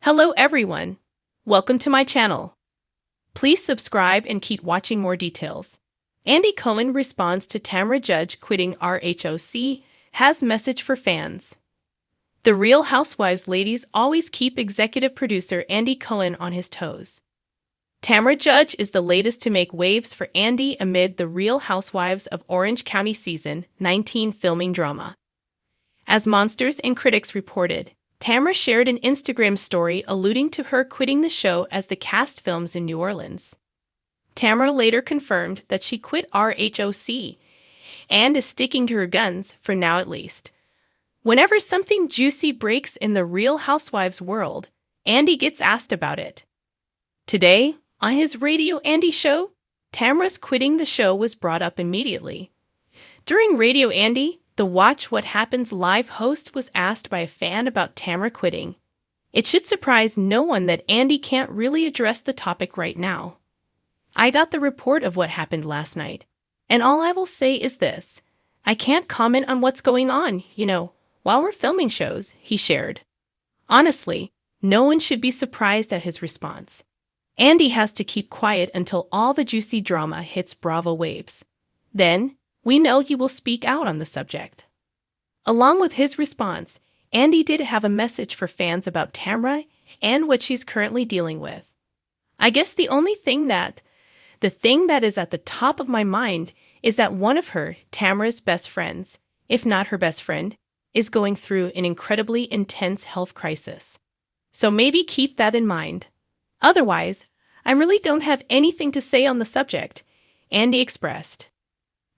Hello everyone. Welcome to my channel. Please subscribe and keep watching more details. Andy Cohen responds to Tamra Judge quitting RHOC, has message for fans. The Real Housewives ladies always keep executive producer Andy Cohen on his toes. Tamra Judge is the latest to make waves for Andy amid the Real Housewives of Orange County Season 19 filming drama. As Monsters and Critics reported, Tamra shared an Instagram story alluding to her quitting the show as the cast films in New Orleans. Tamra later confirmed that she quit RHOC and is sticking to her guns, for now at least. Whenever something juicy breaks in the Real Housewives world, Andy gets asked about it. Today, on his Radio Andy show, Tamra's quitting the show was brought up immediately. During Radio Andy, the Watch What Happens live host was asked by a fan about Tamra quitting. It should surprise no one that Andy can't really address the topic right now. I got the report of what happened last night, and all I will say is this: I can't comment on what's going on, while we're filming shows, he shared. Honestly, no one should be surprised at his response. Andy has to keep quiet until all the juicy drama hits Bravo waves. Then, we know he will speak out on the subject. Along with his response, Andy did have a message for fans about Tamra and what she's currently dealing with. I guess the thing that is at the top of my mind is that one of Tamra's best friends, if not her best friend, is going through an incredibly intense health crisis. So maybe keep that in mind. Otherwise, I really don't have anything to say on the subject, Andy expressed.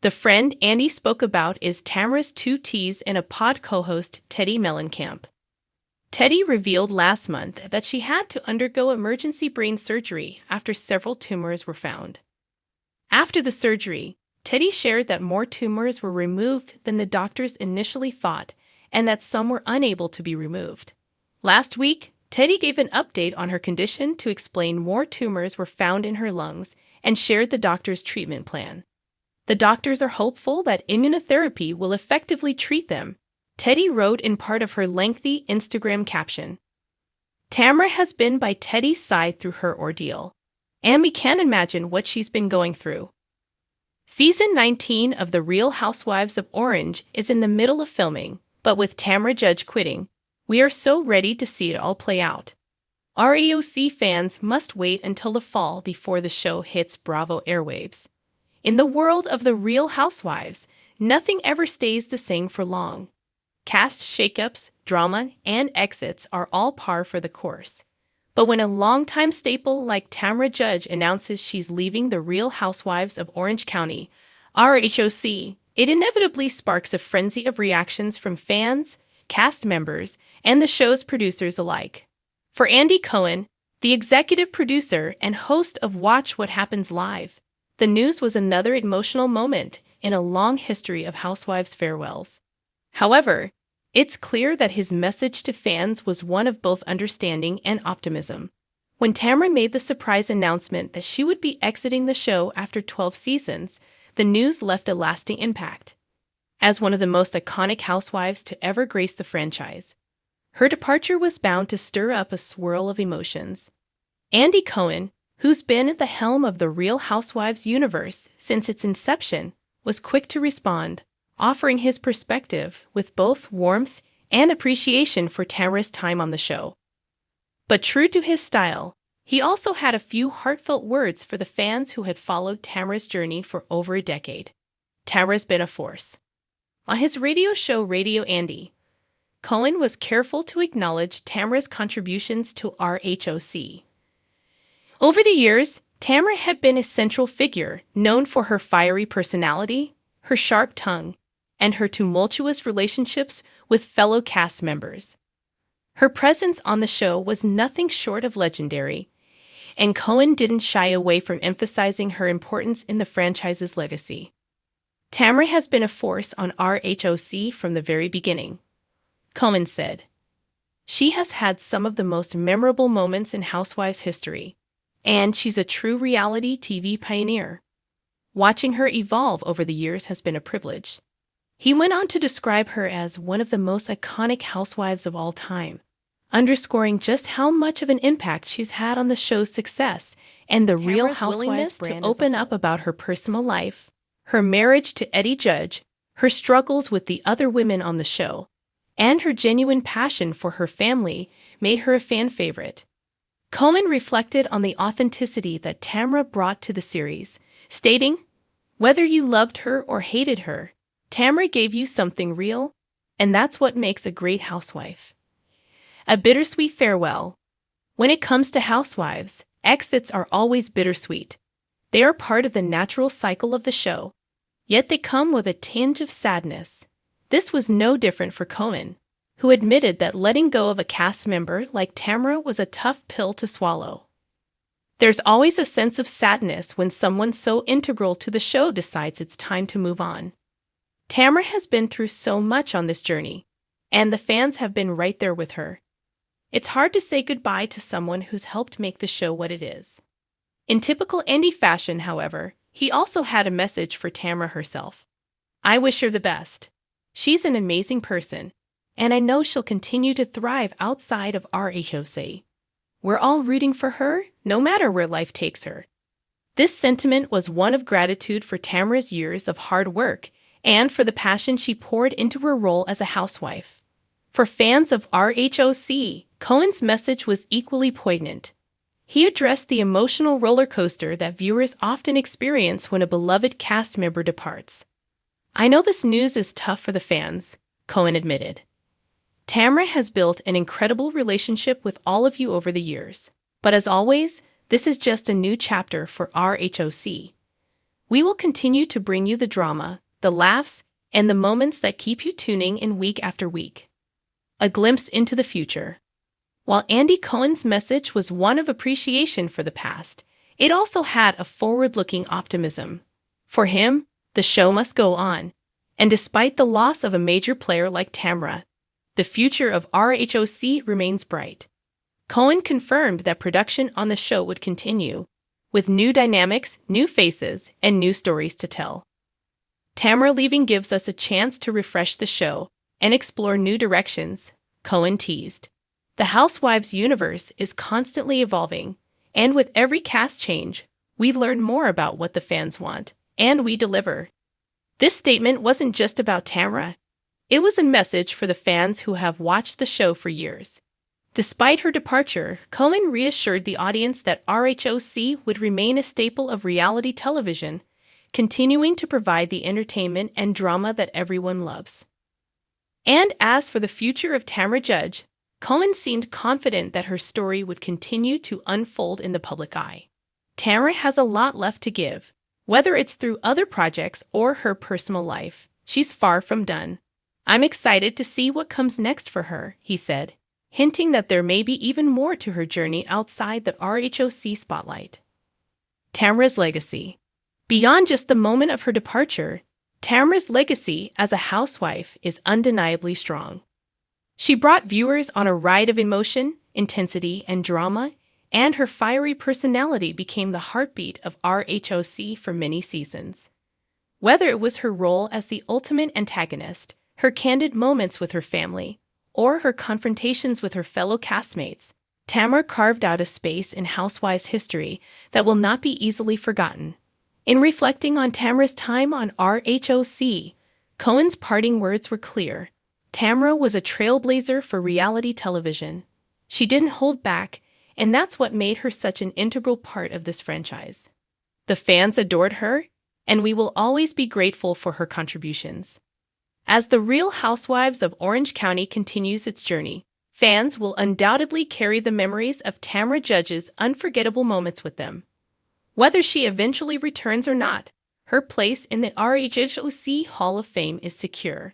The friend Andy spoke about is Tamra's 2Ts and a pod co-host Teddi Mellencamp. Teddi revealed last month that she had to undergo emergency brain surgery after several tumors were found. After the surgery, Teddi shared that more tumors were removed than the doctors initially thought and that some were unable to be removed. Last week, Teddi gave an update on her condition to explain more tumors were found in her lungs and shared the doctor's treatment plan. The doctors are hopeful that immunotherapy will effectively treat them, Teddi wrote in part of her lengthy Instagram caption. Tamra has been by Teddi's side through her ordeal, and we can't imagine what she's been going through. Season 19 of The Real Housewives of Orange is in the middle of filming, but with Tamra Judge quitting, we are so ready to see it all play out. RHOC fans must wait until the fall before the show hits Bravo airwaves. In the world of The Real Housewives, nothing ever stays the same for long. Cast shakeups, drama, and exits are all par for the course. But when a longtime staple like Tamra Judge announces she's leaving The Real Housewives of Orange County, RHOC, it inevitably sparks a frenzy of reactions from fans, cast members, and the show's producers alike. For Andy Cohen, the executive producer and host of Watch What Happens Live, the news was another emotional moment in a long history of Housewives farewells. However, it's clear that his message to fans was one of both understanding and optimism. When Tamra made the surprise announcement that she would be exiting the show after 12 seasons, the news left a lasting impact. As one of the most iconic housewives to ever grace the franchise, her departure was bound to stir up a swirl of emotions. Andy Cohen, who's been at the helm of the Real Housewives universe since its inception, was quick to respond, offering his perspective with both warmth and appreciation for Tamra's time on the show. But true to his style, he also had a few heartfelt words for the fans who had followed Tamra's journey for over a decade. Tamra's been a force. On his radio show Radio Andy, Cohen was careful to acknowledge Tamra's contributions to RHOC. Over the years, Tamra had been a central figure, known for her fiery personality, her sharp tongue, and her tumultuous relationships with fellow cast members. Her presence on the show was nothing short of legendary, and Cohen didn't shy away from emphasizing her importance in the franchise's legacy. Tamra has been a force on RHOC from the very beginning, Cohen said. She has had some of the most memorable moments in Housewives history, and she's a true reality TV pioneer. Watching her evolve over the years has been a privilege. He went on to describe her as one of the most iconic housewives of all time, underscoring just how much of an impact she's had on the show's success and the Real Housewives to open up about her personal life, her marriage to Eddie Judge, her struggles with the other women on the show, and her genuine passion for her family made her a fan favorite. Cohen reflected on the authenticity that Tamra brought to the series, stating, "Whether you loved her or hated her, Tamra gave you something real, and that's what makes a great housewife." A bittersweet farewell. When it comes to housewives, exits are always bittersweet. They are part of the natural cycle of the show, yet they come with a tinge of sadness. This was no different for Cohen, who admitted that letting go of a cast member like Tamra was a tough pill to swallow. There's always a sense of sadness when someone so integral to the show decides it's time to move on. Tamra has been through so much on this journey, and the fans have been right there with her. It's hard to say goodbye to someone who's helped make the show what it is. In typical Andy fashion, however, he also had a message for Tamra herself. "I wish her the best. She's an amazing person, and I know she'll continue to thrive outside of RHOC. We're all rooting for her, no matter where life takes her." This sentiment was one of gratitude for Tamra's years of hard work and for the passion she poured into her role as a housewife. For fans of RHOC, Cohen's message was equally poignant. He addressed the emotional roller coaster that viewers often experience when a beloved cast member departs. "I know this news is tough for the fans," Cohen admitted. "Tamra has built an incredible relationship with all of you over the years. But as always, this is just a new chapter for RHOC. We will continue to bring you the drama, the laughs, and the moments that keep you tuning in week after week." A glimpse into the future. While Andy Cohen's message was one of appreciation for the past, it also had a forward-looking optimism. For him, the show must go on, and despite the loss of a major player like Tamra, the future of RHOC remains bright. Cohen confirmed that production on the show would continue, with new dynamics, new faces, and new stories to tell. Tamra leaving gives us a chance to refresh the show and explore new directions, Cohen teased. The Housewives universe is constantly evolving, and with every cast change, we learn more about what the fans want, and we deliver. This statement wasn't just about Tamra. It was a message for the fans who have watched the show for years. Despite her departure, Cohen reassured the audience that RHOC would remain a staple of reality television, continuing to provide the entertainment and drama that everyone loves. And as for the future of Tamra Judge, Cohen seemed confident that her story would continue to unfold in the public eye. Tamra has a lot left to give. Whether it's through other projects or her personal life, she's far from done. "I'm excited to see what comes next for her," he said, hinting that there may be even more to her journey outside the RHOC spotlight. Tamra's legacy. Beyond just the moment of her departure, Tamra's legacy as a housewife is undeniably strong. She brought viewers on a ride of emotion, intensity, and drama, and her fiery personality became the heartbeat of RHOC for many seasons. Whether it was her role as the ultimate antagonist, her candid moments with her family, or her confrontations with her fellow castmates, Tamra carved out a space in Housewives history that will not be easily forgotten. In reflecting on Tamra's time on RHOC, Cohen's parting words were clear. Tamra was a trailblazer for reality television. She didn't hold back, and that's what made her such an integral part of this franchise. The fans adored her, and we will always be grateful for her contributions. As the Real Housewives of Orange County continues its journey, fans will undoubtedly carry the memories of Tamra Judge's unforgettable moments with them. Whether she eventually returns or not, her place in the RHOC Hall of Fame is secure.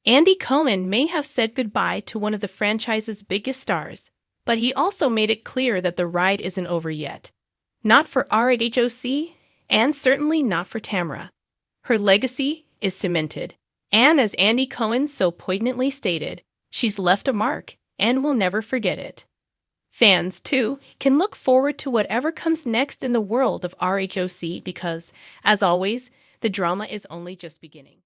Andy Cohen may have said goodbye to one of the franchise's biggest stars, but he also made it clear that the ride isn't over yet. Not for RHOC, and certainly not for Tamra. Her legacy is cemented, and as Andy Cohen so poignantly stated, she's left a mark, and we'll never forget it. Fans, too, can look forward to whatever comes next in the world of RHOC because, as always, the drama is only just beginning.